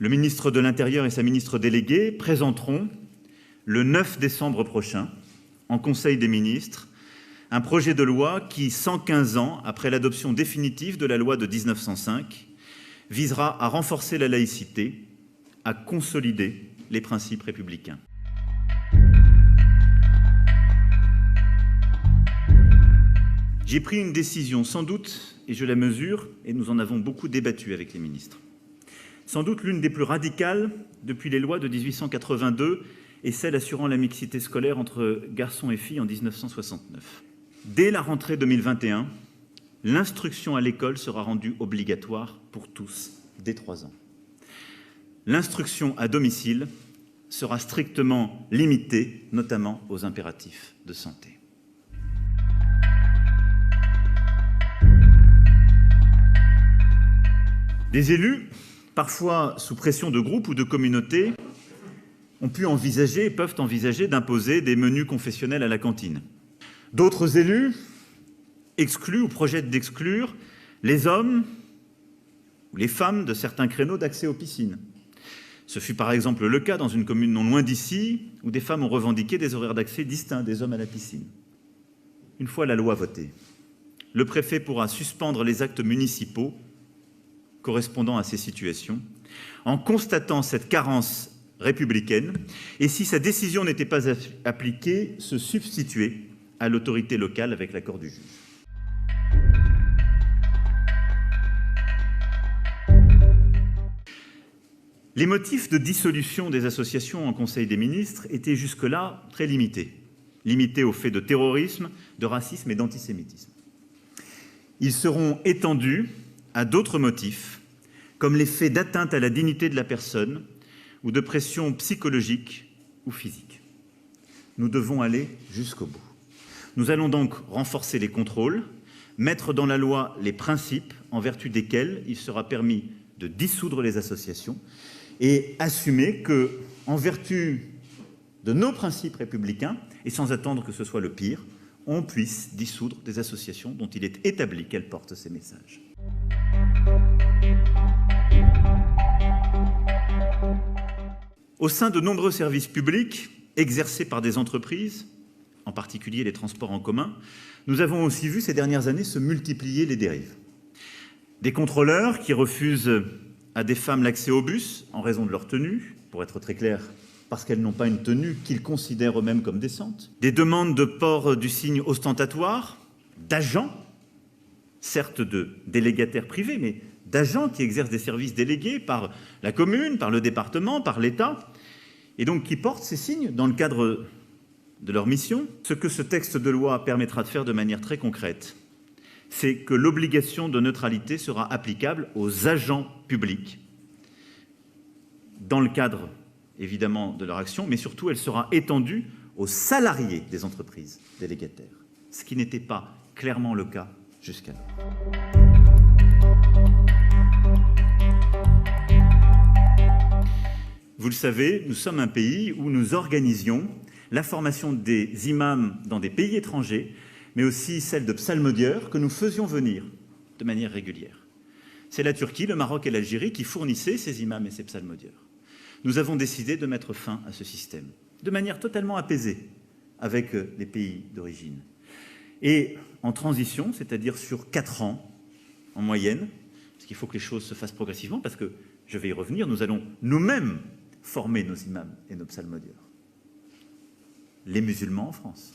Le ministre de l'Intérieur et sa ministre déléguée présenteront le 9 décembre prochain, en Conseil des ministres, un projet de loi qui, 115 ans après l'adoption définitive de la loi de 1905, visera à renforcer la laïcité, à consolider les principes républicains. J'ai pris une décision, sans doute, et je la mesure, et nous en avons beaucoup débattu avec les ministres, sans doute l'une des plus radicales depuis les lois de 1882 et celle assurant la mixité scolaire entre garçons et filles en 1969. Dès la rentrée 2021, l'instruction à l'école sera rendue obligatoire pour tous, dès 3 ans. L'instruction à domicile sera strictement limitée, notamment aux impératifs de santé. Des élus, parfois sous pression de groupes ou de communautés, ont pu envisager et peuvent envisager d'imposer des menus confessionnels à la cantine. D'autres élus excluent ou projettent d'exclure les hommes ou les femmes de certains créneaux d'accès aux piscines. Ce fut par exemple le cas dans une commune non loin d'ici, où des femmes ont revendiqué des horaires d'accès distincts des hommes à la piscine. Une fois la loi votée, le préfet pourra suspendre les actes municipaux correspondant à ces situations, en constatant cette carence républicaine, et si sa décision n'était pas appliquée, se substituer à l'autorité locale avec l'accord du juge. Les motifs de dissolution des associations en Conseil des ministres étaient jusque-là très limités aux faits de terrorisme, de racisme et d'antisémitisme. Ils seront étendus à d'autres motifs, comme les faits d'atteinte à la dignité de la personne ou de pression psychologique ou physique. Nous devons aller jusqu'au bout. Nous allons donc renforcer les contrôles, mettre dans la loi les principes en vertu desquels il sera permis de dissoudre les associations et assumer que, en vertu de nos principes républicains, et sans attendre que ce soit le pire, on puisse dissoudre des associations dont il est établi qu'elles portent ces messages. Au sein de nombreux services publics exercés par des entreprises, en particulier les transports en commun, nous avons aussi vu ces dernières années se multiplier les dérives. Des contrôleurs qui refusent à des femmes l'accès au bus en raison de leur tenue, pour être très clair, parce qu'elles n'ont pas une tenue qu'ils considèrent eux-mêmes comme décente. Des demandes de port du signe ostentatoire d'agents, certes de délégataires privés, mais d'agents qui exercent des services délégués par la commune, par le département, par l'État, et donc qui portent ces signes dans le cadre de leur mission. Ce que ce texte de loi permettra de faire de manière très concrète, c'est que l'obligation de neutralité sera applicable aux agents publics, dans le cadre, évidemment, de leur action, mais surtout, elle sera étendue aux salariés des entreprises délégataires, ce qui n'était pas clairement le cas jusqu'alors. Vous le savez, nous sommes un pays où nous organisions la formation des imams dans des pays étrangers, mais aussi celle de psalmodieurs que nous faisions venir de manière régulière. C'est la Turquie, le Maroc et l'Algérie qui fournissaient ces imams et ces psalmodieurs. Nous avons décidé de mettre fin à ce système, de manière totalement apaisée avec les pays d'origine. Et en transition, c'est-à-dire sur 4 ans en moyenne, parce qu'il faut que les choses se fassent progressivement, parce que, je vais y revenir, nous allons nous-mêmes former nos imams et nos psalmodieurs. Les musulmans en France.